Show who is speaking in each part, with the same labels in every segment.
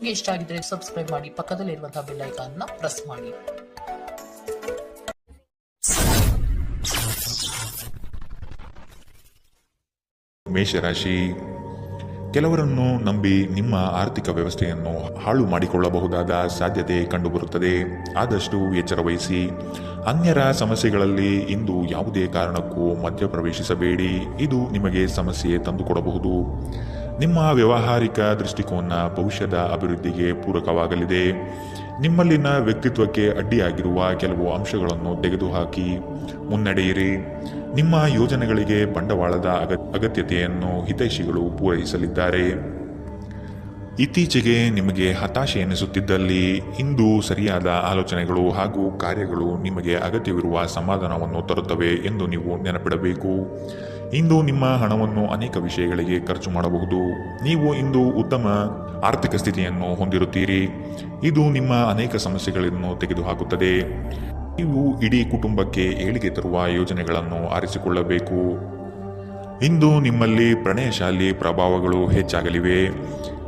Speaker 1: ನಿಮಗೆ ಇಷ್ಟ ಆಗಿದ್ರೆ ಸಬ್ಸ್ಕ್ರೈಬ್ ಮಾಡಿ, ಪಕ್ಕದಲ್ಲಿರುವಂತಹ ಬೆಲ್ ಐಕಾನ್ ನ ಪ್ರೆಸ್ ಮಾಡಿ.
Speaker 2: ಮೇಷರಾಶಿ, ಕೆಲವರನ್ನು ನಂಬಿ ನಿಮ್ಮ ಆರ್ಥಿಕ ವ್ಯವಸ್ಥೆಯನ್ನು ಹಾಳು ಮಾಡಿಕೊಳ್ಳಬಹುದಾದ ಸಾಧ್ಯತೆ ಕಂಡುಬರುತ್ತದೆ. ಆದಷ್ಟು ಎಚ್ಚರ ವಹಿಸಿ. ಅನ್ಯರ ಸಮಸ್ಯೆಗಳಲ್ಲಿ ಇಂದು ಯಾವುದೇ ಕಾರಣಕ್ಕೂ ಮಧ್ಯಪ್ರವೇಶಿಸಬೇಡಿ. ಇದು ನಿಮಗೆ ಸಮಸ್ಯೆ ತಂದುಕೊಡಬಹುದು. ನಿಮ್ಮ ವ್ಯಾವಹಾರಿಕ ದೃಷ್ಟಿಕೋನ ಭವಿಷ್ಯದ ಅಭಿವೃದ್ಧಿಗೆ ಪೂರಕವಾಗಲಿದೆ. ನಿಮ್ಮಲ್ಲಿನ ವ್ಯಕ್ತಿತ್ವಕ್ಕೆ ಅಡ್ಡಿಯಾಗಿರುವ ಕೆಲವು ಅಂಶಗಳನ್ನು ತೆಗೆದುಹಾಕಿ ಮುನ್ನಡೆಯಿರಿ. ನಿಮ್ಮ ಯೋಜನೆಗಳಿಗೆ ಬಂಡವಾಳದ ಅಗತ್ಯತೆಯನ್ನು ಹಿತೈಷಿಗಳು ಪೂರೈಸಲಿದ್ದಾರೆ. ಇತ್ತೀಚೆಗೆ ನಿಮಗೆ ಹತಾಶೆ ಎನಿಸುತ್ತಿದ್ದಲ್ಲಿ ಇಂದು ಸರಿಯಾದ ಆಲೋಚನೆಗಳು ಹಾಗೂ ಕಾರ್ಯಗಳು ನಿಮಗೆ ಅಗತ್ಯವಿರುವ ಸಮಾಧಾನವನ್ನು ತರುತ್ತವೆ ಎಂದು ನೀವು ನೆನಪಿಡಬೇಕು. ಇಂದು ನಿಮ್ಮ ಹಣವನ್ನು ಅನೇಕ ವಿಷಯಗಳಿಗೆ ಖರ್ಚು ಮಾಡಬಹುದು. ನೀವು ಇಂದು ಉತ್ತಮ ಆರ್ಥಿಕ ಸ್ಥಿತಿಯನ್ನು ಹೊಂದಿರುತ್ತೀರಿ. ಇದು ನಿಮ್ಮ ಅನೇಕ ಸಮಸ್ಯೆಗಳನ್ನು ತೆಗೆದುಹಾಕುತ್ತದೆ. ನೀವು ಇಡೀ ಕುಟುಂಬಕ್ಕೆ ಏಳಿಗೆ ತರುವ ಯೋಜನೆಗಳನ್ನು ಆರಿಸಿಕೊಳ್ಳಬೇಕು. ಇಂದು ನಿಮ್ಮಲ್ಲಿ ಪ್ರಣಯಶಾಲಿ ಪ್ರಭಾವಗಳು ಹೆಚ್ಚಾಗಲಿವೆ.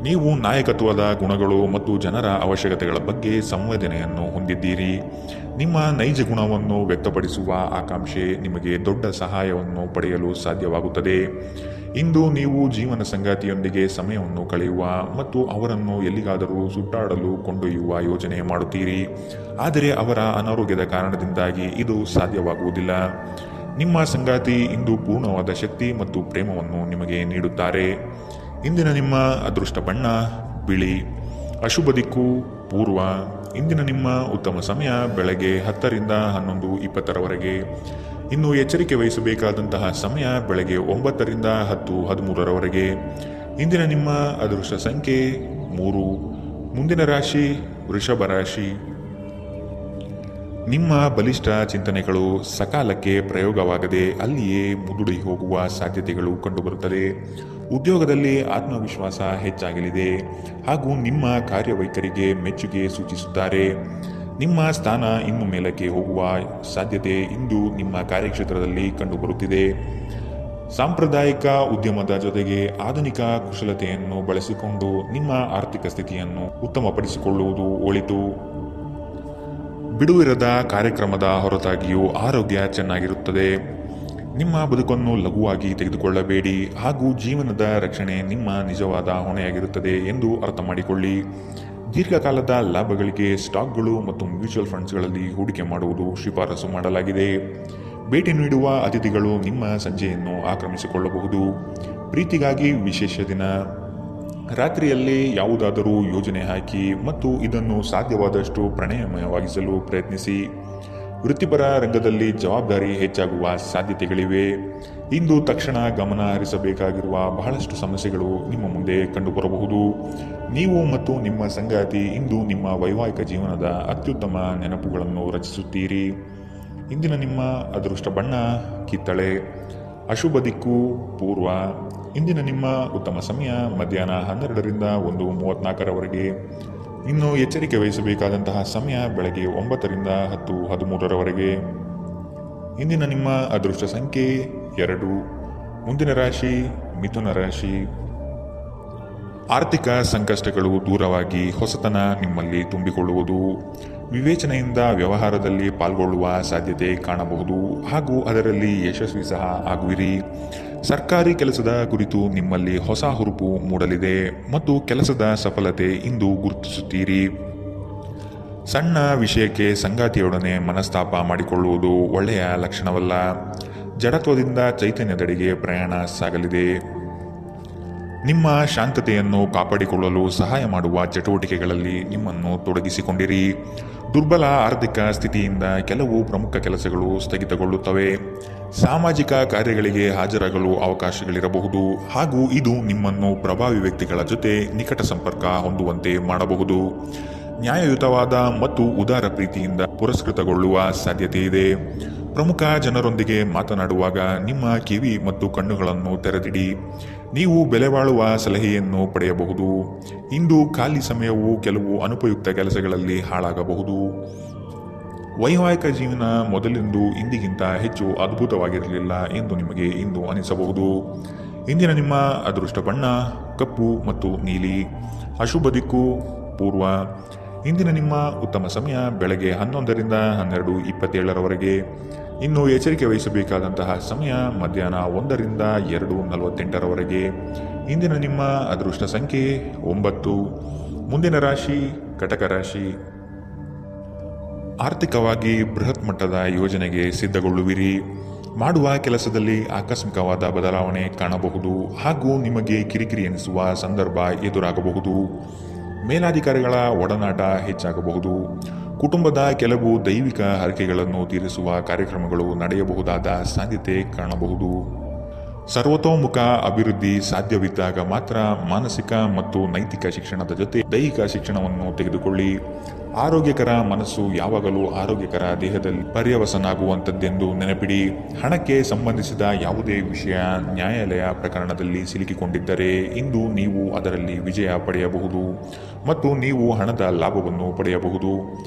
Speaker 2: ನೀವು ನಾಯಕತ್ವದ ಗುಣಗಳು ಮತ್ತು ಜನರ ಅವಶ್ಯಕತೆಗಳ ಬಗ್ಗೆ ಸಂವೇದನೆಯನ್ನು ಹೊಂದಿದ್ದೀರಿ. ನಿಮ್ಮ ನೈಜ ಗುಣವನ್ನು ವ್ಯಕ್ತಪಡಿಸುವ ಆಕಾಂಕ್ಷೆ ನಿಮಗೆ ದೊಡ್ಡ ಸಹಾಯವನ್ನು ಪಡೆಯಲು ಸಾಧ್ಯವಾಗುತ್ತದೆ. ಇಂದು ನೀವು ಜೀವನ ಸಂಗಾತಿಯೊಂದಿಗೆ ಸಮಯವನ್ನು ಕಳೆಯುವ ಮತ್ತು ಅವರನ್ನು ಎಲ್ಲಿಗಾದರೂ ಸುತ್ತಾಡಲು ಕೊಂಡೊಯ್ಯುವ ಯೋಜನೆ ಮಾಡುತ್ತೀರಿ. ಆದರೆ ಅವರ ಅನಾರೋಗ್ಯದ ಕಾರಣದಿಂದಾಗಿ ಇದು ಸಾಧ್ಯವಾಗುವುದಿಲ್ಲ. ನಿಮ್ಮ ಸಂಗಾತಿ ಇಂದು ಪೂರ್ಣವಾದ ಶಕ್ತಿ ಮತ್ತು ಪ್ರೇಮವನ್ನು ನಿಮಗೆ ನೀಡುತ್ತಾರೆ. ಇಂದಿನ ನಿಮ್ಮ ಅದೃಷ್ಟ ಬಣ್ಣ ಬಿಳಿ. ಅಶುಭ ದಿಕ್ಕು ಪೂರ್ವ. ಇಂದಿನ ನಿಮ್ಮ ಉತ್ತಮ ಸಮಯ ಬೆಳಗ್ಗೆ 10 ರಿಂದ 11:20 ಇನ್ನು ಎಚ್ಚರಿಕೆ ವಹಿಸಬೇಕಾದಂತಹ ಸಮಯ ಬೆಳಗ್ಗೆ 9 ರಿಂದ 10:13 ಇಂದಿನ ನಿಮ್ಮ ಅದೃಷ್ಟ ಸಂಖ್ಯೆ 3. ಮುಂದಿನ ರಾಶಿ ವೃಷಭ ರಾಶಿ. ನಿಮ್ಮ ಬಲಿಷ್ಠ ಚಿಂತನೆಗಳು ಸಕಾಲಕ್ಕೆ ಪ್ರಯೋಗವಾಗದೆ ಅಲ್ಲಿಯೇ ಮುದುಡಿ ಹೋಗುವ ಸಾಧ್ಯತೆಗಳು ಕಂಡುಬರುತ್ತದೆ. ಉದ್ಯೋಗದಲ್ಲಿ ಆತ್ಮವಿಶ್ವಾಸ ಹೆಚ್ಚಾಗಲಿದೆ ಹಾಗೂ ನಿಮ್ಮ ಕಾರ್ಯವೈಖರಿಗೆ ಮೆಚ್ಚುಗೆ ಸೂಚಿಸುತ್ತಾರೆ. ನಿಮ್ಮ ಸ್ಥಾನ ಇನ್ನು ಮೇಲಕ್ಕೆ ಹೋಗುವ ಸಾಧ್ಯತೆ ಇಂದು ನಿಮ್ಮ ಕಾರ್ಯಕ್ಷೇತ್ರದಲ್ಲಿ ಕಂಡುಬರುತ್ತಿದೆ. ಸಾಂಪ್ರದಾಯಿಕ ಉದ್ಯಮದ ಜೊತೆಗೆ ಆಧುನಿಕ ಕುಶಲತೆಯನ್ನು ಬಳಸಿಕೊಂಡು ನಿಮ್ಮ ಆರ್ಥಿಕ ಸ್ಥಿತಿಯನ್ನು ಉತ್ತಮಪಡಿಸಿಕೊಳ್ಳುವುದು ಒಳಿತು. ಬಿಡುವಿರದ ಕಾರ್ಯಕ್ರಮದ ಹೊರತಾಗಿಯೂ ಆರೋಗ್ಯ ಚೆನ್ನಾಗಿರುತ್ತದೆ. ನಿಮ್ಮ ಬದುಕನ್ನು ಲಘುವಾಗಿ ತೆಗೆದುಕೊಳ್ಳಬೇಡಿ ಹಾಗೂ ಜೀವನದ ರಕ್ಷಣೆ ನಿಮ್ಮ ನಿಜವಾದ ಹೊಣೆಯಾಗಿರುತ್ತದೆ ಎಂದು ಅರ್ಥ ಮಾಡಿಕೊಳ್ಳಿ. ದೀರ್ಘಕಾಲದ ಲಾಭಗಳಿಗೆ ಸ್ಟಾಕ್ಗಳು ಮತ್ತು ಮ್ಯೂಚುವಲ್ ಫಂಡ್ಸ್ಗಳಲ್ಲಿ ಹೂಡಿಕೆ ಮಾಡುವುದು ಶಿಫಾರಸು ಮಾಡಲಾಗಿದೆ. ಭೇಟಿ ನೀಡುವ ಅತಿಥಿಗಳು ನಿಮ್ಮ ಸಂಜೆಯನ್ನು ಆಕ್ರಮಿಸಿಕೊಳ್ಳಬಹುದು. ಪ್ರೀತಿಗಾಗಿ ವಿಶೇಷ ದಿನ. ರಾತ್ರಿಯಲ್ಲಿ ಯಾವುದಾದರೂ ಯೋಜನೆ ಹಾಕಿ ಮತ್ತು ಇದನ್ನು ಸಾಧ್ಯವಾದಷ್ಟು ಪ್ರಣಯಮಯವಾಗಿಸಲು ಪ್ರಯತ್ನಿಸಿ. ವೃತ್ತಿಪರ ರಂಗದಲ್ಲಿ ಜವಾಬ್ದಾರಿ ಹೆಚ್ಚಾಗುವ ಸಾಧ್ಯತೆಗಳಿವೆ. ಇಂದು ತಕ್ಷಣ ಗಮನ ಹರಿಸಬೇಕಾಗಿರುವ ಬಹಳಷ್ಟು ಸಮಸ್ಯೆಗಳು ನಿಮ್ಮ ಮುಂದೆ ಕಂಡುಬರಬಹುದು. ನೀವು ಮತ್ತು ನಿಮ್ಮ ಸಂಗಾತಿ ಇಂದು ನಿಮ್ಮ ವೈವಾಹಿಕ ಜೀವನದ ಅತ್ಯುತ್ತಮ ನೆನಪುಗಳನ್ನು ರಚಿಸುತ್ತೀರಿ. ಇಂದಿನ ನಿಮ್ಮ ಅದೃಷ್ಟ ಬಣ್ಣ ಕಿತ್ತಳೆ. ಅಶುಭ ದಿಕ್ಕು ಪೂರ್ವ. ಇಂದಿನ ನಿಮ್ಮ ಉತ್ತಮ ಸಮಯ ಮಧ್ಯಾಹ್ನ 12 ರಿಂದ 1:34 ಇನ್ನು ಎಚ್ಚರಿಕೆ ವಹಿಸಬೇಕಾದಂತಹ ಸಮಯ ಬೆಳಗ್ಗೆ 9 ರಿಂದ 10:13 ಇಂದಿನ ನಿಮ್ಮ ಅದೃಷ್ಟ ಸಂಖ್ಯೆ 2. ಮುಂದಿನ ರಾಶಿ ಮಿಥುನ ರಾಶಿ. ಆರ್ಥಿಕ ಸಂಕಷ್ಟಗಳು ದೂರವಾಗಿ ಹೊಸತನ ನಿಮ್ಮಲ್ಲಿ ತುಂಬಿಕೊಳ್ಳುವುದು. ವಿವೇಚನೆಯಿಂದ ವ್ಯವಹಾರದಲ್ಲಿ ಪಾಲ್ಗೊಳ್ಳುವ ಸಾಧ್ಯತೆ ಕಾಣಬಹುದು ಹಾಗೂ ಅದರಲ್ಲಿ ಯಶಸ್ವಿ ಸಹ ಆಗುವಿರಿ. ಸರ್ಕಾರಿ ಕೆಲಸದ ಕುರಿತು ನಿಮ್ಮಲ್ಲಿ ಹೊಸ ಹುರುಪು ಮೂಡಲಿದೆ ಮತ್ತು ಕೆಲಸದ ಸಫಲತೆ ಇಂದು ಗುರುತಿಸುತ್ತೀರಿ. ಸಣ್ಣ ವಿಷಯಕ್ಕೆ ಸಂಗಾತಿಯೊಡನೆ ಮನಸ್ತಾಪ ಮಾಡಿಕೊಳ್ಳುವುದು ಒಳ್ಳೆಯ ಲಕ್ಷಣವಲ್ಲ. ಜಡತ್ವದಿಂದ ಚೈತನ್ಯದೆಡೆಗೆ ಪ್ರಯಾಣ ಸಾಗಲಿದೆ. ನಿಮ್ಮ ಶಾಂತತೆಯನ್ನು ಕಾಪಾಡಿಕೊಳ್ಳಲು ಸಹಾಯ ಮಾಡುವ ಚಟುವಟಿಕೆಗಳಲ್ಲಿ ನಿಮ್ಮನ್ನು ತೊಡಗಿಸಿಕೊಂಡಿರಿ. ದುರ್ಬಲ ಆರ್ಥಿಕ ಸ್ಥಿತಿಯಿಂದ ಕೆಲವು ಪ್ರಮುಖ ಕೆಲಸಗಳು ಸ್ಥಗಿತಗೊಳ್ಳುತ್ತವೆ. ಸಾಮಾಜಿಕ ಕಾರ್ಯಗಳಿಗೆ ಹಾಜರಾಗಲು ಅವಕಾಶಗಳಿರಬಹುದು ಹಾಗೂ ಇದು ನಿಮ್ಮನ್ನು ಪ್ರಭಾವಿ ವ್ಯಕ್ತಿಗಳ ಜೊತೆ ನಿಕಟ ಸಂಪರ್ಕ ಹೊಂದುವಂತೆ ಮಾಡಬಹುದು. ನ್ಯಾಯಯುತವಾದ ಮತ್ತು ಉದಾರ ಪ್ರೀತಿಯಿಂದ ಪುರಸ್ಕೃತಗೊಳ್ಳುವ ಸಾಧ್ಯತೆ ಇದೆ. ಪ್ರಮುಖ ಜನರೊಂದಿಗೆ ಮಾತನಾಡುವಾಗ ನಿಮ್ಮ ಕಿವಿ ಮತ್ತು ಕಣ್ಣುಗಳನ್ನು ತೆರೆದಿಡಿ. ನೀವು ಬೆಲೆಬಾಳುವ ಸಲಹೆಯನ್ನು ಪಡೆಯಬಹುದು. ಇಂದು ಖಾಲಿ ಸಮಯವು ಕೆಲವು ಅನುಪಯುಕ್ತ ಕೆಲಸಗಳಲ್ಲಿ ಹಾಳಾಗಬಹುದು. ವೈವಾಹಿಕ ಜೀವನ ಮೊದಲಿಂದು ಇಂದಿಗಿಂತ ಹೆಚ್ಚು ಅದ್ಭುತವಾಗಿರಲಿಲ್ಲ ಎಂದು ನಿಮಗೆ ಇಂದು ಅನಿಸಬಹುದು. ಇಂದಿನ ನಿಮ್ಮ ಅದೃಷ್ಟ ಬಣ್ಣ ಕಪ್ಪು ಮತ್ತು ನೀಲಿ. ಅಶುಭ ದಿಕ್ಕು ಪೂರ್ವ. ಇಂದಿನ ನಿಮ್ಮ ಉತ್ತಮ ಸಮಯ ಬೆಳಗ್ಗೆ 11ರಿಂದ 12:27ರವರೆಗೆ. ಇನ್ನು ಎಚ್ಚರಿಕೆ ವಹಿಸಬೇಕಾದಂತಹ ಸಮಯ ಮಧ್ಯಾಹ್ನ 1ರಿಂದ 2:48ರವರೆಗೆ. ಇಂದಿನ ನಿಮ್ಮ ಅದೃಷ್ಟ ಸಂಖ್ಯೆ 9. ಮುಂದಿನ ರಾಶಿ ಕಟಕ ರಾಶಿ. ಆರ್ಥಿಕವಾಗಿ ಬೃಹತ್ ಮಟ್ಟದ ಯೋಜನೆಗೆ ಸಿದ್ಧಗೊಳ್ಳುವಿರಿ. ಮಾಡುವ ಕೆಲಸದಲ್ಲಿ ಆಕಸ್ಮಿಕವಾದ ಬದಲಾವಣೆ ಕಾಣಬಹುದು ಹಾಗೂ ನಿಮಗೆ ಕಿರಿಕಿರಿ ಎನಿಸುವ ಸಂದರ್ಭ ಎದುರಾಗಬಹುದು. ಮೇಲಾಧಿಕಾರಿಗಳ ಒಡನಾಟ ಹೆಚ್ಚಾಗಬಹುದು. ಕುಟುಂಬದ ಕೆಲವು ದೈವಿಕ ಹರಕೆಗಳನ್ನು ತೀರಿಸುವ ಕಾರ್ಯಕ್ರಮಗಳು ನಡೆಯಬಹುದಾದ ಸಾಧ್ಯತೆ ಕಾಣಬಹುದು. ಸರ್ವತೋಮುಖ ಅಭಿವೃದ್ಧಿ ಸಾಧ್ಯವಿದ್ದಾಗ ಮಾತ್ರ ಮಾನಸಿಕ ಮತ್ತು ನೈತಿಕ ಶಿಕ್ಷಣದ ಜೊತೆ ದೈಹಿಕ ಶಿಕ್ಷಣವನ್ನು ತೆಗೆದುಕೊಳ್ಳಿ. ಆರೋಗ್ಯಕರ ಮನಸ್ಸು ಯಾವಾಗಲೂ ಆರೋಗ್ಯಕರ ದೇಹದಲ್ಲಿ ಪರ್ಯವಸನಾಗುವಂಥದ್ದೆಂದು ನೆನಪಿಡಿ. ಹಣಕ್ಕೆ ಸಂಬಂಧಿಸಿದ ಯಾವುದೇ ವಿಷಯ ನ್ಯಾಯಾಲಯ ಪ್ರಕರಣದಲ್ಲಿ ಸಿಲುಕಿಕೊಂಡಿದ್ದರೆ ಇಂದು ನೀವು ಅದರಲ್ಲಿ ವಿಜಯ ಪಡೆಯಬಹುದು ಮತ್ತು ನೀವು ಹಣದ ಲಾಭವನ್ನು ಪಡೆಯಬಹುದು.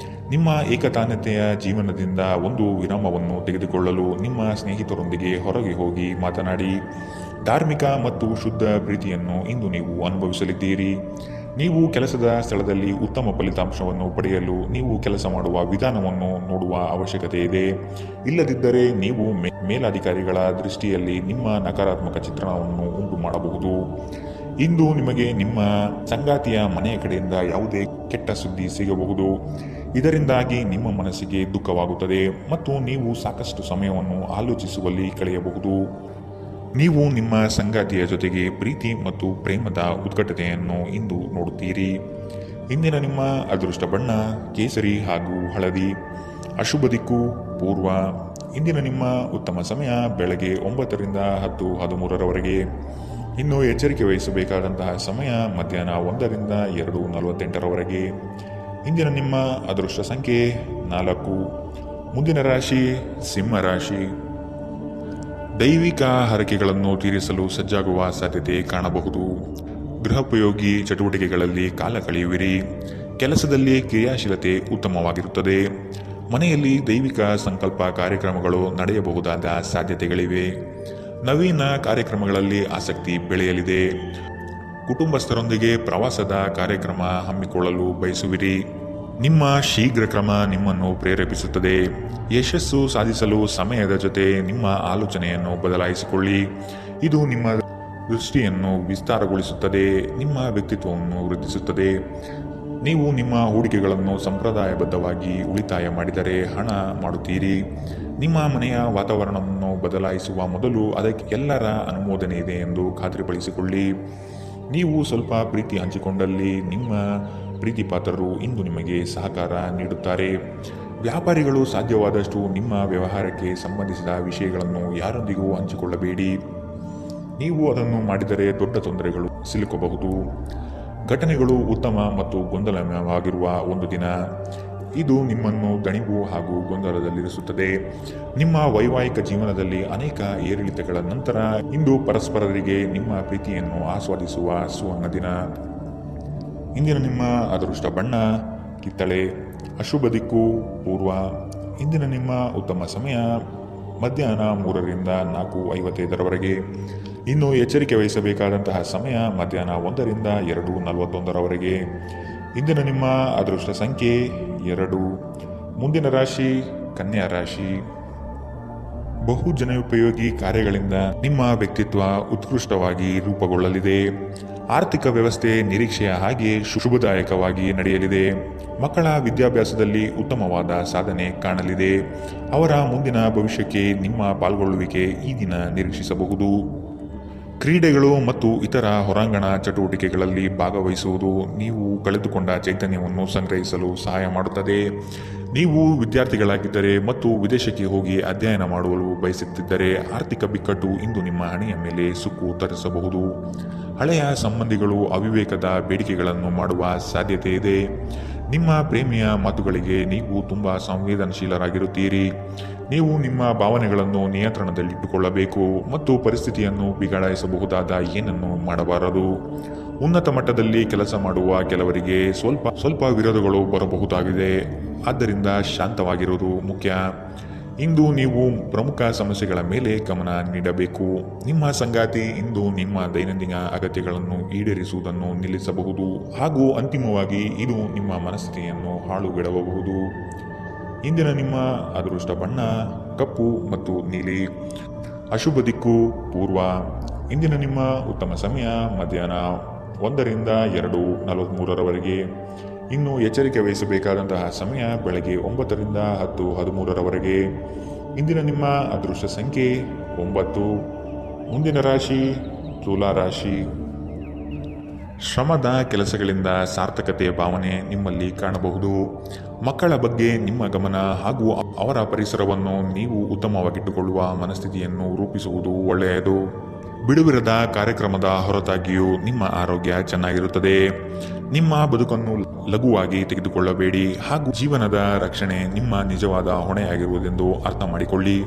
Speaker 2: ನಿಮ್ಮ ಏಕತಾನತೆಯ ಜೀವನದಿಂದ ಒಂದು ವಿರಾಮವನ್ನು ತೆಗೆದುಕೊಳ್ಳಲು ನಿಮ್ಮ ಸ್ನೇಹಿತರೊಂದಿಗೆ ಹೊರಗೆ ಹೋಗಿ ಮಾತನಾಡಿ. ಧಾರ್ಮಿಕ ಮತ್ತು ಶುದ್ಧ ಪ್ರೀತಿಯನ್ನು ಇಂದು ನೀವು ಅನುಭವಿಸಲಿದ್ದೀರಿ. ನೀವು ಕೆಲಸದ ಸ್ಥಳದಲ್ಲಿ ಉತ್ತಮ ಫಲಿತಾಂಶವನ್ನು ಪಡೆಯಲು ನೀವು ಕೆಲಸ ಮಾಡುವ ವಿಧಾನವನ್ನು ನೋಡುವ ಅವಶ್ಯಕತೆ ಇದೆ. ಇಲ್ಲದಿದ್ದರೆ ನೀವು ಮೇಲಾಧಿಕಾರಿಗಳ ದೃಷ್ಟಿಯಲ್ಲಿ ನಿಮ್ಮ ನಕಾರಾತ್ಮಕ ಚಿತ್ರಣವನ್ನು ಉಂಟು ಮಾಡಬಹುದು. ಇಂದು ನಿಮಗೆ ನಿಮ್ಮ ಸಂಗಾತಿಯ ಮನೆಯ ಕಡೆಯಿಂದ ಯಾವುದೇ ಕೆಟ್ಟ ಸುದ್ದಿ ಸಿಗಬಹುದು. ಇದರಿಂದಾಗಿ ನಿಮ್ಮ ಮನಸ್ಸಿಗೆ ದುಃಖವಾಗುತ್ತದೆ ಮತ್ತು ನೀವು ಸಾಕಷ್ಟು ಸಮಯವನ್ನು ಆಲೋಚಿಸುವಲ್ಲಿ ಕಳೆಯಬಹುದು. ನೀವು ನಿಮ್ಮ ಸಂಗಾತಿಯ ಜೊತೆಗೆ ಪ್ರೀತಿ ಮತ್ತು ಪ್ರೇಮದ ಉತ್ಕಟತೆಯನ್ನು ಇಂದು ನೋಡುತ್ತೀರಿ. ಇಂದಿನ ನಿಮ್ಮ ಅದೃಷ್ಟ ಬಣ್ಣ ಕೇಸರಿ ಹಾಗೂ ಹಳದಿ. ಅಶುಭ ದಿಕ್ಕು ಪೂರ್ವ. ಇಂದಿನ ನಿಮ್ಮ ಉತ್ತಮ ಸಮಯ ಬೆಳಗ್ಗೆ 9ರಿಂದ 10:13ರವರೆಗೆ. ಇನ್ನು ಎಚ್ಚರಿಕೆ ವಹಿಸಬೇಕಾದಂತಹ ಸಮಯ ಮಧ್ಯಾಹ್ನ 1ರಿಂದ 2:48ರವರೆಗೆ. ಇಂದಿನ ನಿಮ್ಮ ಅದೃಷ್ಟ ಸಂಖ್ಯೆ 4. ಮುಂದಿನ ರಾಶಿ ಸಿಂಹ ರಾಶಿ. ದೈವಿಕ ಹರಕೆಗಳನ್ನು ತೀರಿಸಲು ಸಜ್ಜಾಗುವ ಸಾಧ್ಯತೆ ಕಾಣಬಹುದು. ಗೃಹೋಪಯೋಗಿ ಚಟುವಟಿಕೆಗಳಲ್ಲಿ ಕಾಲ ಕಳೆಯುವಿರಿ. ಕೆಲಸದಲ್ಲಿ ಕ್ರಿಯಾಶೀಲತೆ ಉತ್ತಮವಾಗಿರುತ್ತದೆ. ಮನೆಯಲ್ಲಿ ದೈವಿಕ ಸಂಕಲ್ಪ ಕಾರ್ಯಕ್ರಮಗಳು ನಡೆಯಬಹುದಾದ ಸಾಧ್ಯತೆಗಳಿವೆ. ನವೀನ ಕಾರ್ಯಕ್ರಮಗಳಲ್ಲಿ ಆಸಕ್ತಿ ಬೆಳೆಯಲಿದೆ. ಕುಟುಂಬಸ್ಥರೊಂದಿಗೆ ಪ್ರವಾಸದ ಕಾರ್ಯಕ್ರಮ ಹಮ್ಮಿಕೊಳ್ಳಲು ಬಯಸುವಿರಿ. ನಿಮ್ಮ ಶೀಘ್ರ ಕ್ರಮ ನಿಮ್ಮನ್ನು ಪ್ರೇರೇಪಿಸುತ್ತದೆ. ಯಶಸ್ಸು ಸಾಧಿಸಲು ಸಮಯದ ಜೊತೆ ನಿಮ್ಮ ಆಲೋಚನೆಯನ್ನು ಬದಲಾಯಿಸಿಕೊಳ್ಳಿ. ಇದು ನಿಮ್ಮ ದೃಷ್ಟಿಯನ್ನು ವಿಸ್ತಾರಗೊಳಿಸುತ್ತದೆ, ನಿಮ್ಮ ವ್ಯಕ್ತಿತ್ವವನ್ನು ವೃದ್ಧಿಸುತ್ತದೆ. ನೀವು ನಿಮ್ಮ ಹೂಡಿಕೆಗಳನ್ನು ಸಂಪ್ರದಾಯಬದ್ಧವಾಗಿ ಉಳಿತಾಯ ಮಾಡಿದರೆ ಹಣ ಮಾಡುತ್ತೀರಿ. ನಿಮ್ಮ ಮನೆಯ ವಾತಾವರಣವನ್ನು ಬದಲಾಯಿಸುವ ಮೊದಲು ಅದಕ್ಕೆ ಎಲ್ಲರ ಅನುಮೋದನೆ ಇದೆ ಎಂದು ಖಾತ್ರಿಪಡಿಸಿಕೊಳ್ಳಿ. ನೀವು ಸ್ವಲ್ಪ ಪ್ರೀತಿ ಹಂಚಿಕೊಂಡಲ್ಲಿ ನಿಮ್ಮ ಪ್ರೀತಿಪಾತ್ರರು ಇಂದು ನಿಮಗೆ ಸಹಕಾರ ನೀಡುತ್ತಾರೆ. ವ್ಯಾಪಾರಿಗಳು ಸಾಧ್ಯವಾದಷ್ಟು ನಿಮ್ಮ ವ್ಯವಹಾರಕ್ಕೆ ಸಂಬಂಧಿಸಿದ ವಿಷಯಗಳನ್ನು ಯಾರೊಂದಿಗೂ ಹಂಚಿಕೊಳ್ಳಬೇಡಿ. ನೀವು ಅದನ್ನು ಮಾಡಿದರೆ ದೊಡ್ಡ ತೊಂದರೆಗಳು ಸಿಲುಕಬಹುದು. ಘಟನೆಗಳು ಉತ್ತಮ ಮತ್ತು ಗೊಂದಲಮಯವಾಗಿರುವ ಒಂದು ದಿನ. ಇದು ನಿಮ್ಮನ್ನು ದಣಿವು ಹಾಗೂ ಗೊಂದಲದಲ್ಲಿರಿಸುತ್ತದೆ. ನಿಮ್ಮ ವೈವಾಹಿಕ ಜೀವನದಲ್ಲಿ ಅನೇಕ ಏರಿಳಿತಗಳ ನಂತರ ಇಂದು ಪರಸ್ಪರರಿಗೆ ನಿಮ್ಮ ಪ್ರೀತಿಯನ್ನು ಆಸ್ವಾದಿಸುವ ಸುವರ್ಣ ದಿನ. ಇಂದಿನ ನಿಮ್ಮ ಅದೃಷ್ಟ ಬಣ್ಣ ಕಿತ್ತಳೆ. ಅಶುಭ ದಿಕ್ಕು ಪೂರ್ವ. ಇಂದಿನ ನಿಮ್ಮ ಉತ್ತಮ ಸಮಯ ಮಧ್ಯಾಹ್ನ 3ರಿಂದ 4:55ರವರೆಗೆ. ಇನ್ನು ಎಚ್ಚರಿಕೆ ವಹಿಸಬೇಕಾದಂತಹ ಸಮಯ ಮಧ್ಯಾಹ್ನ 1ರಿಂದ 2:41ರವರೆಗೆ. ಇಂದಿನ ನಿಮ್ಮ ಅದೃಷ್ಟ ಸಂಖ್ಯೆ 2. ಮುಂದಿನ ರಾಶಿ ಕನ್ಯಾ ರಾಶಿ. ಬಹು ಜನೋಪಯೋಗಿ ಕಾರ್ಯಗಳಿಂದ ನಿಮ್ಮ ವ್ಯಕ್ತಿತ್ವ ಉತ್ಕೃಷ್ಟವಾಗಿ ರೂಪುಗೊಳ್ಳಲಿದೆ. ಆರ್ಥಿಕ ವ್ಯವಸ್ಥೆ ನಿರೀಕ್ಷೆಯ ಹಾಗೆ ಶುಭದಾಯಕವಾಗಿ ನಡೆಯಲಿದೆ. ಮಕ್ಕಳ ವಿದ್ಯಾಭ್ಯಾಸದಲ್ಲಿ ಉತ್ತಮವಾದ ಸಾಧನೆ ಕಾಣಲಿದೆ. ಅವರ ಮುಂದಿನ ಭವಿಷ್ಯಕ್ಕೆ ನಿಮ್ಮ ಪಾಲ್ಗೊಳ್ಳುವಿಕೆ ಈ ದಿನ ನಿರೀಕ್ಷಿಸಬಹುದು. ಕ್ರೀಡೆಗಳು ಮತ್ತು ಇತರ ಹೊರಾಂಗಣ ಚಟುವಟಿಕೆಗಳಲ್ಲಿ ಭಾಗವಹಿಸುವುದು ನೀವು ಕಳೆದುಕೊಂಡ ಚೈತನ್ಯವನ್ನು ಸಂಗ್ರಹಿಸಲು ಸಹಾಯ ಮಾಡುತ್ತದೆ. ನೀವು ವಿದ್ಯಾರ್ಥಿಗಳಾಗಿದ್ದರೆ ಮತ್ತು ವಿದೇಶಕ್ಕೆ ಹೋಗಿ ಅಧ್ಯಯನ ಮಾಡಲು ಬಯಸುತ್ತಿದ್ದರೆ ಆರ್ಥಿಕ ಬಿಕ್ಕಟ್ಟು ಇಂದು ನಿಮ್ಮ ಹಣೆಯ ಮೇಲೆ ಸುಕ್ಕು ತರಿಸಬಹುದು. ಹಳೆಯ ಸಂಬಂಧಿಗಳು ಅವಿವೇಕದ ಬೇಡಿಕೆಗಳನ್ನು ಮಾಡುವ ಸಾಧ್ಯತೆ ಇದೆ. ನಿಮ್ಮ ಪ್ರೇಮಿಯ ಮಾತುಗಳಿಗೆ ನೀವು ತುಂಬ ಸಂವೇದನಶೀಲರಾಗಿರುತ್ತೀರಿ. ನೀವು ನಿಮ್ಮ ಭಾವನೆಗಳನ್ನು ನಿಯಂತ್ರಣದಲ್ಲಿಟ್ಟುಕೊಳ್ಳಬೇಕು ಮತ್ತು ಪರಿಸ್ಥಿತಿಯನ್ನು ಬಿಗಡಾಯಿಸಬಹುದಾದ ಏನನ್ನು ಮಾಡಬಾರದು. ಉನ್ನತ ಮಟ್ಟದಲ್ಲಿ ಕೆಲಸ ಮಾಡುವ ಕೆಲವರಿಗೆ ಸ್ವಲ್ಪ ವಿರೋಧಗಳು ಬರಬಹುದಾಗಿದೆ. ಆದ್ದರಿಂದ ಶಾಂತವಾಗಿರುವುದು ಮುಖ್ಯ. ಇಂದು ನೀವು ಪ್ರಮುಖ ಸಮಸ್ಯೆಗಳ ಮೇಲೆ ಗಮನ ನೀಡಬೇಕು. ನಿಮ್ಮ ಸಂಗಾತಿ ಇಂದು ನಿಮ್ಮ ದೈನಂದಿನ ಅಗತ್ಯಗಳನ್ನು ಈಡೇರಿಸುವುದನ್ನು ನಿಲ್ಲಿಸಬಹುದು ಹಾಗೂ ಅಂತಿಮವಾಗಿ ಇದು ನಿಮ್ಮ ಮನಸ್ಥಿತಿಯನ್ನು ಹಾಳುಗೆಡವಬಹುದು. ಇಂದಿನ ನಿಮ್ಮ ಅದೃಷ್ಟ ಬಣ್ಣ ಕಪ್ಪು ಮತ್ತು ನೀಲಿ. ಅಶುಭ ದಿಕ್ಕು ಪೂರ್ವ. ಇಂದಿನ ನಿಮ್ಮ ಉತ್ತಮ ಸಮಯ ಮಧ್ಯಾಹ್ನ 1ರಿಂದ 2:43 ಇನ್ನು ಎಚ್ಚರಿಕೆ ವಹಿಸಬೇಕಾದಂತಹ ಸಮಯ ಬೆಳಗ್ಗೆ 9ರಿಂದ 10:13 ಇಂದಿನ ನಿಮ್ಮ ಅದೃಷ್ಟ ಸಂಖ್ಯೆ 9. ಮುಂದಿನ ರಾಶಿ ತುಲಾ ರಾಶಿ. ಶ್ರಮದ ಕೆಲಸಗಳಿಂದ ಸಾರ್ಥಕತೆಯ ಭಾವನೆ ನಿಮ್ಮಲ್ಲಿ ಕಾಣಬಹುದು. ಮಕ್ಕಳ ಬಗ್ಗೆ ನಿಮ್ಮ ಗಮನ ಹಾಗೂ ಅವರ ಪರಿಸರವನ್ನು ನೀವು ಉತ್ತಮವಾಗಿಟ್ಟುಕೊಳ್ಳುವ ಮನಸ್ಥಿತಿಯನ್ನು ರೂಪಿಸುವುದು ಒಳ್ಳೆಯದು. ಬಿಡುವಿರದ ಕಾರ್ಯಕ್ರಮದ ಹೊರತಾಗಿಯೂ ನಿಮ್ಮ ಆರೋಗ್ಯ ಚೆನ್ನಾಗಿರುತ್ತದೆ. ನಿಮ್ಮ ಬದುಕನ್ನು ಲಘುವಾಗಿ ತೆಗೆದುಕೊಳ್ಳಬೇಡಿ ಹಾಗೂ ಜೀವನದ ರಕ್ಷಣೆ ನಿಮ್ಮ ನಿಜವಾದ ಹೊಣೆಯಾಗಿರುವುದೆಂದು ಅರ್ಥ ಮಾಡಿಕೊಳ್ಳಿ.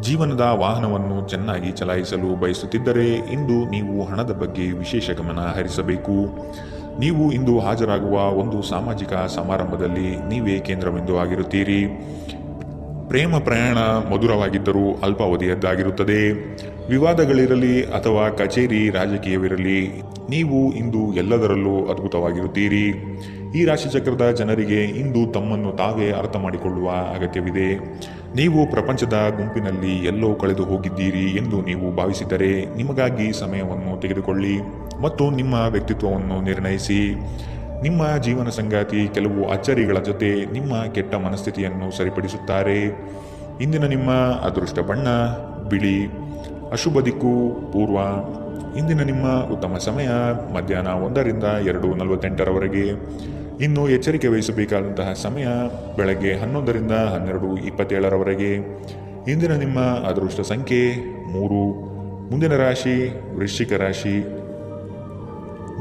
Speaker 2: ಜೀವನದ ವಾಹನವನ್ನು ಚೆನ್ನಾಗಿ ಚಲಾಯಿಸಲು ಬಯಸುತ್ತಿದ್ದರೆ ಇಂದು ನೀವು ಹಣದ ಬಗ್ಗೆ ವಿಶೇಷ ಗಮನ ಹರಿಸಬೇಕು. ನೀವು ಇಂದು ಹಾಜರಾಗುವ ಒಂದು ಸಾಮಾಜಿಕ ಸಮಾರಂಭದಲ್ಲಿ ನೀವೇ ಕೇಂದ್ರಬಿಂದು ಆಗಿರುತ್ತೀರಿ. ಪ್ರೇಮ ಪ್ರಯಾಣ ಮಧುರವಾಗಿದ್ದರೂ ಅಲ್ಪಾವಧಿಯದ್ದಾಗಿರುತ್ತದೆ. ವಿವಾದಗಳಿರಲಿ ಅಥವಾ ಕಚೇರಿ ರಾಜಕೀಯವಿರಲಿ, ನೀವು ಇಂದು ಎಲ್ಲದರಲ್ಲೂ ಅದ್ಭುತವಾಗಿರುತ್ತೀರಿ. ಈ ರಾಶಿಚಕ್ರದ ಜನರಿಗೆ ಇಂದು ತಮ್ಮನ್ನು ತಾವೇ ಅರ್ಥ ಮಾಡಿಕೊಳ್ಳುವ ಅಗತ್ಯವಿದೆ. ನೀವು ಪ್ರಪಂಚದ ಗುಂಪಿನಲ್ಲಿ ಎಲ್ಲೋ ಕಳೆದು ಹೋಗಿದ್ದೀರಿ ಎಂದು ನೀವು ಭಾವಿಸಿದರೆ ನಿಮಗಾಗಿ ಸಮಯವನ್ನು ತೆಗೆದುಕೊಳ್ಳಿ ಮತ್ತು ನಿಮ್ಮ ವ್ಯಕ್ತಿತ್ವವನ್ನು ನಿರ್ಣಯಿಸಿ. ನಿಮ್ಮ ಜೀವನ ಸಂಗಾತಿ ಕೆಲವು ಅಚ್ಚರಿಗಳ ಜೊತೆ ನಿಮ್ಮ ಕೆಟ್ಟ ಮನಸ್ಥಿತಿಯನ್ನು ಸರಿಪಡಿಸುತ್ತಾರೆ. ಇಂದಿನ ನಿಮ್ಮ ಅದೃಷ್ಟ ಬಣ್ಣ ಬಿಳಿ. ಅಶುಭ ದಿಕ್ಕು ಪೂರ್ವ. ಇಂದಿನ ನಿಮ್ಮ ಉತ್ತಮ ಸಮಯ ಮಧ್ಯಾಹ್ನ 1ರಿಂದ 2:48 ಇನ್ನು ಎಚ್ಚರಿಕೆ ವಹಿಸಬೇಕಾದಂತಹ ಸಮಯ ಬೆಳಗ್ಗೆ 11ರಿಂದ 12:27 ಇಂದಿನ ನಿಮ್ಮ ಅದೃಷ್ಟ ಸಂಖ್ಯೆ 3. ಮುಂದಿನ ರಾಶಿ ವೃಶ್ಚಿಕ ರಾಶಿ.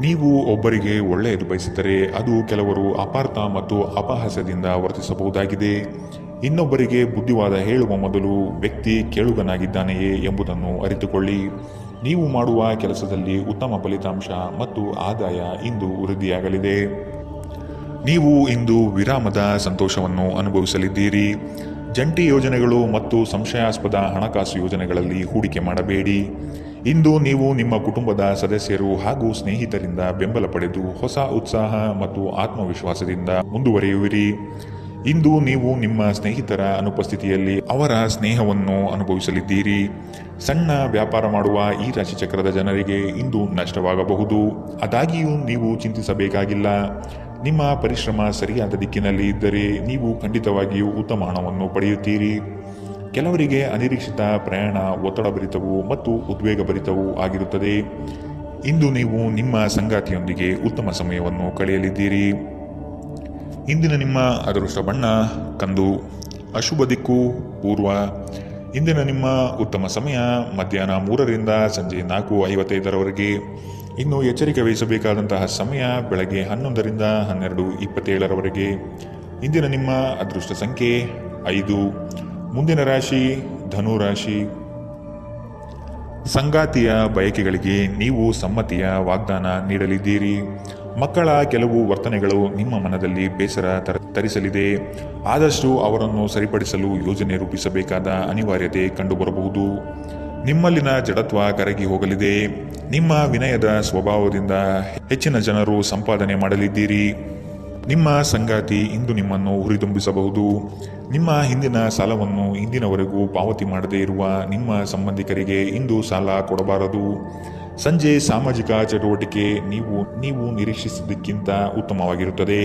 Speaker 2: ನೀವು ಒಬ್ಬರಿಗೆ ಒಳ್ಳೆಯದು ಬಯಸಿದರೆ ಅದು ಕೆಲವರು ಅಪಾರ್ಥ ಮತ್ತು ಅಪಹಾಸ್ಯದಿಂದ ವರ್ತಿಸಬಹುದಾಗಿದೆ. ಇನ್ನೊಬ್ಬರಿಗೆ ಬುದ್ಧಿವಾದ ಹೇಳುವ ಮೊದಲು ವ್ಯಕ್ತಿ ಕೇಳುಗನಾಗಿದ್ದಾನೆಯೇ ಎಂಬುದನ್ನು ಅರಿತುಕೊಳ್ಳಿ. ನೀವು ಮಾಡುವ ಕೆಲಸದಲ್ಲಿ ಉತ್ತಮ ಫಲಿತಾಂಶ ಮತ್ತು ಆದಾಯ ಇಂದು ವೃದ್ಧಿಯಾಗಲಿದೆ. ನೀವು ಇಂದು ವಿರಾಮದ ಸಂತೋಷವನ್ನು ಅನುಭವಿಸಲಿದ್ದೀರಿ. ಜಂಟಿ ಯೋಜನೆಗಳು ಮತ್ತು ಸಂಶಯಾಸ್ಪದ ಹಣಕಾಸು ಯೋಜನೆಗಳಲ್ಲಿ ಹೂಡಿಕೆ ಮಾಡಬೇಡಿ. ಇಂದು ನೀವು ನಿಮ್ಮ ಕುಟುಂಬದ ಸದಸ್ಯರು ಹಾಗೂ ಸ್ನೇಹಿತರಿಂದ ಬೆಂಬಲ ಪಡೆದು ಹೊಸ ಉತ್ಸಾಹ ಮತ್ತು ಆತ್ಮವಿಶ್ವಾಸದಿಂದ ಮುಂದುವರಿಯುವಿರಿ. ಇಂದು ನೀವು ನಿಮ್ಮ ಸ್ನೇಹಿತರ ಅನುಪಸ್ಥಿತಿಯಲ್ಲಿ ಅವರ ಸ್ನೇಹವನ್ನು ಅನುಭವಿಸಲಿದ್ದೀರಿ. ಸಣ್ಣ ವ್ಯಾಪಾರ ಮಾಡುವ ಈ ರಾಶಿಚಕ್ರದ ಜನರಿಗೆ ಇಂದು ನಷ್ಟವಾಗಬಹುದು. ಆದಾಗಿಯೂ ನೀವು ಚಿಂತಿಸಬೇಕಾಗಿಲ್ಲ. ನಿಮ್ಮ ಪರಿಶ್ರಮ ಸರಿಯಾದ ದಿಕ್ಕಿನಲ್ಲಿ ಇದ್ದರೆ ನೀವು ಖಂಡಿತವಾಗಿಯೂ ಉತ್ತಮ ಹಣವನ್ನು ಪಡೆಯುತ್ತೀರಿ. ಕೆಲವರಿಗೆ ಅನಿರೀಕ್ಷಿತ ಪ್ರಯಾಣ ಒತ್ತಡಭರಿತವೂ ಮತ್ತು ಉದ್ವೇಗಭರಿತವೂ ಆಗಿರುತ್ತದೆ. ಇಂದು ನೀವು ನಿಮ್ಮ ಸಂಗಾತಿಯೊಂದಿಗೆ ಉತ್ತಮ ಸಮಯವನ್ನು ಕಳೆಯಲಿದ್ದೀರಿ. ಇಂದಿನ ನಿಮ್ಮ ಅದೃಷ್ಟ ಬಣ್ಣ ಕಂದು. ಅಶುಭ ದಿಕ್ಕು ಪೂರ್ವ. ಇಂದಿನ ನಿಮ್ಮ ಉತ್ತಮ ಸಮಯ ಮಧ್ಯಾಹ್ನ 3ರಿಂದ ಸಂಜೆ 4:55 ಇನ್ನು ಎಚ್ಚರಿಕೆ ವಹಿಸಬೇಕಾದಂತಹ ಸಮಯ ಬೆಳಗ್ಗೆ 11ರಿಂದ 12:27 ಇಂದಿನ ನಿಮ್ಮ ಅದೃಷ್ಟ ಸಂಖ್ಯೆ 5. ಮುಂದಿನ ರಾಶಿ ಧನು ರಾಶಿ. ಸಂಗಾತಿಯ ಬಯಕೆಗಳಿಗೆ ನೀವು ಸಮ್ಮತಿಯ ವಾಗ್ದಾನ ನೀಡಲಿದ್ದೀರಿ. ಮಕ್ಕಳ ಕೆಲವು ವರ್ತನೆಗಳು ನಿಮ್ಮ ಮನದಲ್ಲಿ ಬೇಸರ ತರಿಸಲಿದೆ. ಆದಷ್ಟು ಅವರನ್ನು ಸರಿಪಡಿಸಲು ಯೋಜನೆ ರೂಪಿಸಬೇಕಾದ ಅನಿವಾರ್ಯತೆ ಕಂಡುಬರಬಹುದು. ನಿಮ್ಮಲ್ಲಿನ ಜಡತ್ವ ಕರಗಿ ಹೋಗಲಿದೆ. ನಿಮ್ಮ ವಿನಯದ ಸ್ವಭಾವದಿಂದ ಹೆಚ್ಚಿನ ಜನರು ಸಂಪಾದನೆ ಮಾಡಲಿದ್ದೀರಿ. ನಿಮ್ಮ ಸಂಗಾತಿ ಇಂದು ನಿಮ್ಮನ್ನು ಹುರಿದುಂಬಿಸಬಹುದು. ನಿಮ್ಮ ಹಿಂದಿನ ಸಾಲವನ್ನು ಇಂದಿನವರೆಗೂ ಪಾವತಿ ಮಾಡದೇ ಇರುವ ನಿಮ್ಮ ಸಂಬಂಧಿಕರಿಗೆ ಇಂದು ಸಾಲ ಕೊಡಬಾರದು. ಸಂಜೆ ಸಾಮಾಜಿಕ ಚಟುವಟಿಕೆ ನೀವು ನಿರೀಕ್ಷಿಸಿದ್ದಕ್ಕಿಂತ ಉತ್ತಮವಾಗಿರುತ್ತದೆ.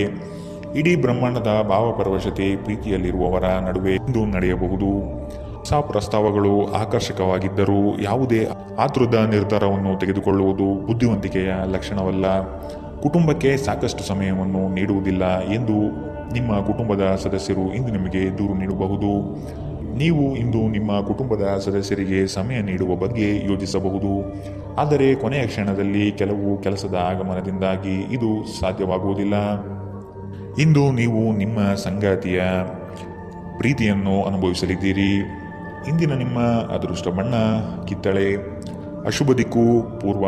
Speaker 2: ಇಡೀ ಬ್ರಹ್ಮಾಂಡದ ಭಾವಪರವಶತೆ ಪ್ರೀತಿಯಲ್ಲಿರುವವರ ನಡುವೆ ಇಂದು ನಡೆಯಬಹುದು. ಹೊಸ ಪ್ರಸ್ತಾವಗಳು ಆಕರ್ಷಕವಾಗಿದ್ದರೂ ಯಾವುದೇ ಆತುರದ ನಿರ್ಧಾರವನ್ನು ತೆಗೆದುಕೊಳ್ಳುವುದು ಬುದ್ಧಿವಂತಿಕೆಯ ಲಕ್ಷಣವಲ್ಲ. ಕುಟುಂಬಕ್ಕೆ ಸಾಕಷ್ಟು ಸಮಯವನ್ನು ನೀಡುವುದಿಲ್ಲ ಎಂದು ನಿಮ್ಮ ಕುಟುಂಬದ ಸದಸ್ಯರು ಇಂದು ನಿಮಗೆ ದೂರು ನೀಡಬಹುದು. ನೀವು ಇಂದು ನಿಮ್ಮ ಕುಟುಂಬದ ಸದಸ್ಯರಿಗೆ ಸಮಯ ನೀಡುವ ಬಗ್ಗೆ ಯೋಚಿಸಬಹುದು. ಆದರೆ ಕೊನೆಯ ಕ್ಷಣದಲ್ಲಿ ಕೆಲವು ಕೆಲಸದ ಆಗಮನದಿಂದಾಗಿ ಇದು ಸಾಧ್ಯವಾಗುವುದಿಲ್ಲ. ಇಂದು ನೀವು ನಿಮ್ಮ ಸಂಗಾತಿಯ ಪ್ರೀತಿಯನ್ನು ಅನುಭವಿಸಲಿದ್ದೀರಿ. ಇಂದಿನ ನಿಮ್ಮ ಅದೃಷ್ಟ ಬಣ್ಣ ಕಿತ್ತಳೆ. ಅಶುಭ ದಿಕ್ಕು ಪೂರ್ವ.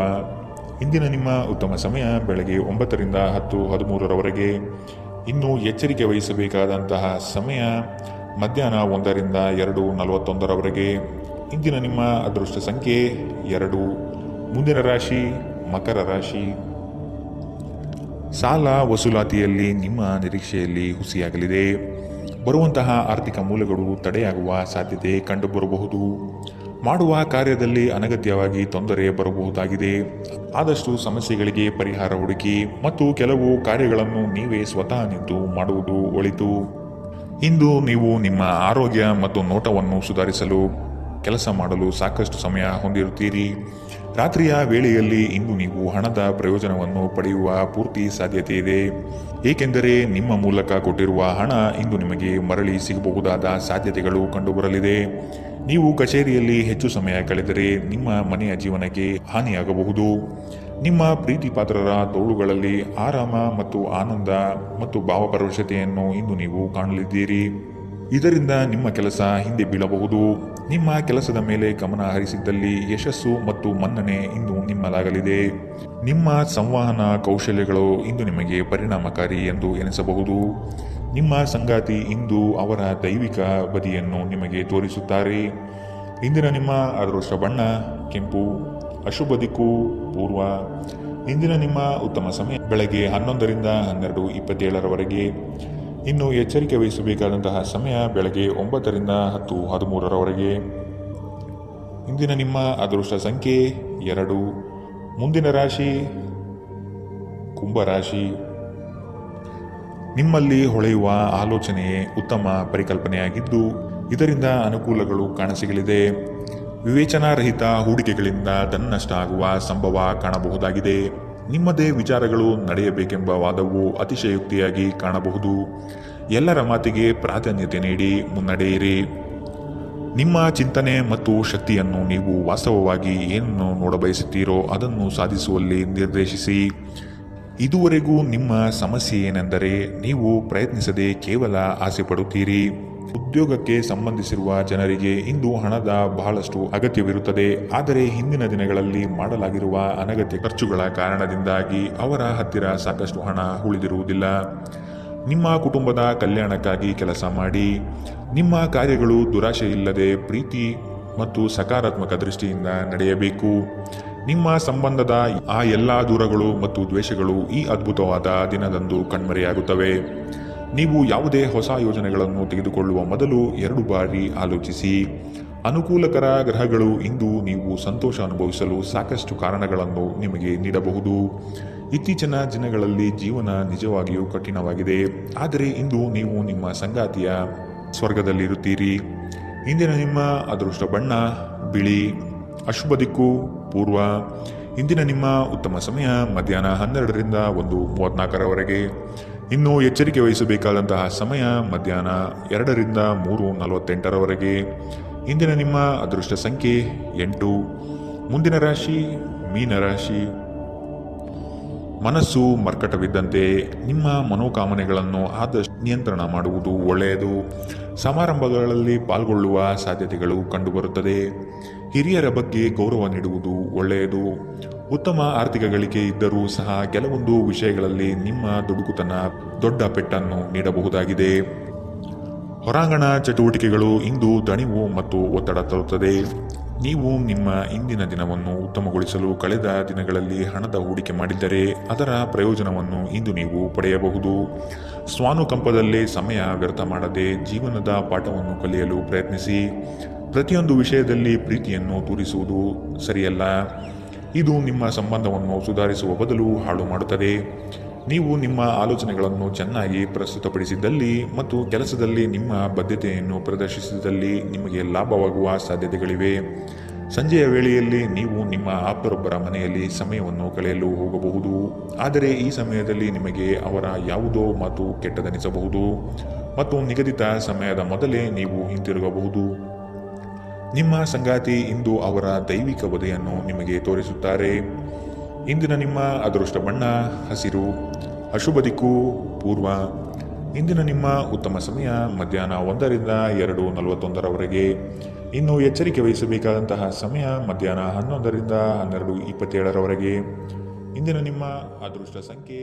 Speaker 2: ಇಂದಿನ ನಿಮ್ಮ ಉತ್ತಮ ಸಮಯ ಬೆಳಗ್ಗೆ 9ರಿಂದ 10:13 ಇನ್ನು ಎಚ್ಚರಿಕೆ ವಹಿಸಬೇಕಾದಂತಹ ಸಮಯ ಮಧ್ಯಾಹ್ನ 1ರಿಂದ 2:41 ಇಂದಿನ ನಿಮ್ಮ ಅದೃಷ್ಟ ಸಂಖ್ಯೆ 2. ಮುಂದಿನ ರಾಶಿ ಮಕರ ರಾಶಿ. ಸಾಲ ವಸೂಲಾತಿಯಲ್ಲಿ ನಿಮ್ಮ ನಿರೀಕ್ಷೆಯಲ್ಲಿ ಹುಸಿಯಾಗಲಿದೆ. ಬರುವಂತಹ ಆರ್ಥಿಕ ಮೂಲಗಳು ತಡೆಯಾಗುವ ಸಾಧ್ಯತೆ ಕಂಡುಬರಬಹುದು. ಮಾಡುವ ಕಾರ್ಯದಲ್ಲಿ ಅನಗತ್ಯವಾಗಿ ತೊಂದರೆ ಬರಬಹುದಾಗಿದೆ. ಆದಷ್ಟು ಸಮಸ್ಯೆಗಳಿಗೆ ಪರಿಹಾರ ಹುಡುಕಿ ಮತ್ತು ಕೆಲವು ಕಾರ್ಯಗಳನ್ನು ನೀವೇ ಸ್ವತಃ ನಿಂತು ಮಾಡುವುದು ಒಳಿತು. ಇಂದು ನೀವು ನಿಮ್ಮ ಆರೋಗ್ಯ ಮತ್ತು ನೋಟವನ್ನು ಸುಧಾರಿಸಲು ಕೆಲಸ ಮಾಡಲು ಸಾಕಷ್ಟು ಸಮಯ ಹೊಂದಿರುತ್ತೀರಿ. ರಾತ್ರಿಯ ವೇಳೆಯಲ್ಲಿ ಇಂದು ನೀವು ಹಣದ ಪ್ರಯೋಜನವನ್ನು ಪಡೆಯುವ ಪೂರ್ತಿ ಸಾಧ್ಯತೆ ಇದೆ, ಏಕೆಂದರೆ ನಿಮ್ಮ ಮೂಲಕ ಕೊಟ್ಟಿರುವ ಹಣ ಇಂದು ನಿಮಗೆ ಮರಳಿ ಸಿಗಬಹುದಾದ ಸಾಧ್ಯತೆಗಳು ಕಂಡುಬರಲಿದೆ. ನೀವು ಕಚೇರಿಯಲ್ಲಿ ಹೆಚ್ಚು ಸಮಯ ಕಳೆದರೆ ನಿಮ್ಮ ಮನೆಯ ಜೀವನಕ್ಕೆ ಹಾನಿಯಾಗಬಹುದು. ನಿಮ್ಮ ಪ್ರೀತಿ ಪಾತ್ರರ ತೋಳುಗಳಲ್ಲಿ ಆರಾಮ ಮತ್ತು ಆನಂದ ಮತ್ತು ಭಾವಪರವಶತೆಯನ್ನು ಇಂದು ನೀವು ಕಾಣಲಿದ್ದೀರಿ. ಇದರಿಂದ ನಿಮ್ಮ ಕೆಲಸ ಹಿಂದೆ ಬೀಳಬಹುದು. ನಿಮ್ಮ ಕೆಲಸದ ಮೇಲೆ ಗಮನ ಹರಿಸಿದ್ದಲ್ಲಿ ಯಶಸ್ಸು ಮತ್ತು ಮನ್ನಣೆ ಇಂದು ನಿಮ್ಮದಾಗಲಿದೆ. ನಿಮ್ಮ ಸಂವಹನ ಕೌಶಲ್ಯಗಳು ಇಂದು ನಿಮಗೆ ಪರಿಣಾಮಕಾರಿ ಎಂದು ಎನಿಸಬಹುದು. ನಿಮ್ಮ ಸಂಗಾತಿ ಇಂದು ಅವರ ದೈವಿಕ ಬದಿಯನ್ನು ನಿಮಗೆ ತೋರಿಸುತ್ತಾರೆ. ಇಂದಿನ ನಿಮ್ಮ ಅದೃಷ್ಟ ಬಣ್ಣ ಕೆಂಪು. ಅಶುಭ ದಿಕ್ಕು ಪೂರ್ವ. ಇಂದಿನ ನಿಮ್ಮ ಉತ್ತಮ ಸಮಯ ಬೆಳಗ್ಗೆ 11ರಿಂದ 12:27 ಇನ್ನು ಎಚ್ಚರಿಕೆ ವಹಿಸಬೇಕಾದಂತಹ ಸಮಯ ಬೆಳಗ್ಗೆ 9ರಿಂದ 10:13 ಇಂದಿನ ನಿಮ್ಮ ಅದೃಷ್ಟ ಸಂಖ್ಯೆ 2. ಮುಂದಿನ ರಾಶಿ ಕುಂಭರಾಶಿ. ನಿಮ್ಮಲ್ಲಿ ಹೊಳೆಯುವ ಆಲೋಚನೆಯೇ ಉತ್ತಮ ಪರಿಕಲ್ಪನೆಯಾಗಿದ್ದು ಇದರಿಂದ ಅನುಕೂಲಗಳು ಕಾಣಸಿಗಲಿದೆ. ವಿವೇಚನಾರಹಿತ ಹೂಡಿಕೆಗಳಿಂದ ಧನನಷ್ಟ ಆಗುವ ಸಂಭವ ಕಾಣಬಹುದಾಗಿದೆ. ನಿಮ್ಮದೇ ವಿಚಾರಗಳು ನಡೆಯಬೇಕೆಂಬ ವಾದವು ಅತಿಶಯೋಕ್ತಿಯಾಗಿ ಕಾಣಬಹುದು. ಎಲ್ಲರ ಮಾತಿಗೆ ಪ್ರಾಧಾನ್ಯತೆ ನೀಡಿ ಮುನ್ನಡೆಯಿರಿ. ನಿಮ್ಮ ಚಿಂತನೆ ಮತ್ತು ಶಕ್ತಿಯನ್ನು ನೀವು ವಾಸ್ತವವಾಗಿ ಏನನ್ನು ನೋಡಬಯಸುತ್ತೀರೋ ಅದನ್ನು ಸಾಧಿಸುವಲ್ಲಿ ನಿರ್ದೇಶಿಸಿ. ಇದುವರೆಗೂ ನಿಮ್ಮ ಸಮಸ್ಯೆ ಏನೆಂದರೆ ನೀವು ಪ್ರಯತ್ನಿಸದೆ ಕೇವಲ ಆಸೆ ಪಡುತ್ತೀರಿ. ಉದ್ಯೋಗಕ್ಕೆ ಸಂಬಂಧಿಸಿರುವ ಜನರಿಗೆ ಇಂದು ಹಣದ ಬಹಳಷ್ಟು ಅಗತ್ಯವಿರುತ್ತದೆ. ಆದರೆ ಹಿಂದಿನ ದಿನಗಳಲ್ಲಿ ಮಾಡಲಾಗಿರುವ ಅನಗತ್ಯ ಖರ್ಚುಗಳ ಕಾರಣದಿಂದಾಗಿ ಅವರ ಹತ್ತಿರ ಸಾಕಷ್ಟು ಹಣ ಉಳಿದಿರುವುದಿಲ್ಲ. ನಿಮ್ಮ ಕುಟುಂಬದ ಕಲ್ಯಾಣಕ್ಕಾಗಿ ಕೆಲಸ ಮಾಡಿ. ನಿಮ್ಮ ಕಾರ್ಯಗಳು ದುರಾಶೆ ಇಲ್ಲದೆ ಪ್ರೀತಿ ಮತ್ತು ಸಕಾರಾತ್ಮಕ ದೃಷ್ಟಿಯಿಂದ ನಡೆಯಬೇಕು. ನಿಮ್ಮ ಸಂಬಂಧದ ಆ ಎಲ್ಲ ದೂರಗಳು ಮತ್ತು ದ್ವೇಷಗಳು ಈ ಅದ್ಭುತವಾದ ದಿನದಂದು ಕಣ್ಮರೆಯಾಗುತ್ತವೆ. ನೀವು ಯಾವುದೇ ಹೊಸ ಯೋಜನೆಗಳನ್ನು ತೆಗೆದುಕೊಳ್ಳುವ ಮೊದಲು 2 ಬಾರಿ ಆಲೋಚಿಸಿ. ಅನುಕೂಲಕರ ಗ್ರಹಗಳು ಇಂದು ನೀವು ಸಂತೋಷ ಅನುಭವಿಸಲು ಸಾಕಷ್ಟು ಕಾರಣಗಳನ್ನು ನಿಮಗೆ ನೀಡಬಹುದು. ಇತ್ತೀಚಿನ ದಿನಗಳಲ್ಲಿ ಜೀವನ ನಿಜವಾಗಿಯೂ ಕಠಿಣವಾಗಿದೆ, ಆದರೆ ಇಂದು ನೀವು ನಿಮ್ಮ ಸಂಗಾತಿಯ ಸ್ವರ್ಗದಲ್ಲಿರುತ್ತೀರಿ. ಇಂದಿನ ನಿಮ್ಮ ಅದೃಷ್ಟ ಬಣ್ಣ ಬಿಳಿ. ಅಶುಭ ದಿಕ್ಕು ಪೂರ್ವ. ಇಂದಿನ ನಿಮ್ಮ ಉತ್ತಮ ಸಮಯ ಮಧ್ಯಾಹ್ನ 12ರಿಂದ 1:34 ಇನ್ನು ಎಚ್ಚರಿಕೆ ವಹಿಸಬೇಕಾದಂತಹ ಸಮಯ ಮಧ್ಯಾಹ್ನ 2ರಿಂದ 3:48 ಇಂದಿನ ನಿಮ್ಮ ಅದೃಷ್ಟ ಸಂಖ್ಯೆ 8. ಮುಂದಿನ ರಾಶಿ ಮೀನರಾಶಿ. ಮನಸ್ಸು ಮರ್ಕಟವಿದ್ದಂತೆ ನಿಮ್ಮ ಮನೋಕಾಮನೆಗಳನ್ನು ಆದಷ್ಟು ನಿಯಂತ್ರಣ ಮಾಡುವುದು ಒಳ್ಳೆಯದು. ಸಮಾರಂಭಗಳಲ್ಲಿ ಪಾಲ್ಗೊಳ್ಳುವ ಸಾಧ್ಯತೆಗಳು ಕಂಡುಬರುತ್ತದೆ. ಹಿರಿಯರ ಬಗ್ಗೆ ಗೌರವ ನೀಡುವುದು ಒಳ್ಳೆಯದು. ಉತ್ತಮ ಆರ್ಥಿಕ ಗಳಿಕೆ ಇದ್ದರೂ ಸಹ ಕೆಲವೊಂದು ವಿಷಯಗಳಲ್ಲಿ ನಿಮ್ಮ ದುಡುಕುತನ ದೊಡ್ಡ ಪೆಟ್ಟನ್ನು ನೀಡಬಹುದಾಗಿದೆ. ಹೊರಾಂಗಣ ಚಟುವಟಿಕೆಗಳು ಇಂದು ದಣಿವು ಮತ್ತು ಒತ್ತಡ ತರುತ್ತದೆ. ನೀವು ನಿಮ್ಮ ಇಂದಿನ ದಿನವನ್ನು ಉತ್ತಮಗೊಳಿಸಲು ಕಳೆದ ದಿನಗಳಲ್ಲಿ ಹಣದ ಹೂಡಿಕೆ ಮಾಡಿದ್ದರೆ ಅದರ ಪ್ರಯೋಜನವನ್ನು ಇಂದು ನೀವು ಪಡೆಯಬಹುದು. ಸ್ವಾನುಕಂಪದಲ್ಲೇ ಸಮಯ ವ್ಯರ್ಥ ಮಾಡದೆ ಜೀವನದ ಪಾಠವನ್ನು ಕಲಿಯಲು ಪ್ರಯತ್ನಿಸಿ. ಪ್ರತಿಯೊಂದು ವಿಷಯದಲ್ಲಿ ಪ್ರೀತಿಯನ್ನು ತೋರಿಸುವುದು ಸರಿಯಲ್ಲ. ಇದು ನಿಮ್ಮ ಸಂಬಂಧವನ್ನು ಸುಧಾರಿಸುವ ಬದಲು ಹಾಳು ಮಾಡುತ್ತದೆ. ನೀವು ನಿಮ್ಮ ಆಲೋಚನೆಗಳನ್ನು ಚೆನ್ನಾಗಿ ಪ್ರಸ್ತುತಪಡಿಸಿದ್ದಲ್ಲಿ ಮತ್ತು ಕೆಲಸದಲ್ಲಿ ನಿಮ್ಮ ಬದ್ಧತೆಯನ್ನು ಪ್ರದರ್ಶಿಸಿದಲ್ಲಿ ನಿಮಗೆ ಲಾಭವಾಗುವ ಸಾಧ್ಯತೆಗಳಿವೆ. ಸಂಜೆಯ ವೇಳೆಯಲ್ಲಿ ನೀವು ನಿಮ್ಮ ಆಪ್ತರೊಬ್ಬರ ಮನೆಯಲ್ಲಿ ಸಮಯವನ್ನು ಕಳೆಯಲು ಹೋಗಬಹುದು. ಆದರೆ ಈ ಸಮಯದಲ್ಲಿ ನಿಮಗೆ ಅವರ ಯಾವುದೋ ಮಾತು ಕೆಟ್ಟದನಿಸಬಹುದು ಮತ್ತು ನಿಗದಿತ ಸಮಯದ ಮೊದಲೇ ನೀವು ಹಿಂತಿರುಗಬಹುದು. ನಿಮ್ಮ ಸಂಗಾತಿ ಇಂದು ಅವರ ದೈವಿಕ ವಧೆಯನ್ನು ನಿಮಗೆ ತೋರಿಸುತ್ತಾರೆ. ಇಂದಿನ ನಿಮ್ಮ ಅದೃಷ್ಟ ಬಣ್ಣ ಹಸಿರು. ಅಶುಭ ದಿಕ್ಕು ಪೂರ್ವ. ಇಂದಿನ ನಿಮ್ಮ ಉತ್ತಮ ಸಮಯ ಮಧ್ಯಾಹ್ನ 1ರಿಂದ 2:41 ಇನ್ನು ಎಚ್ಚರಿಕೆ ವಹಿಸಬೇಕಾದಂತಹ ಸಮಯ ಮಧ್ಯಾಹ್ನ 11ರಿಂದ 12:27 ಇಂದಿನ ನಿಮ್ಮ ಅದೃಷ್ಟ ಸಂಖ್ಯೆ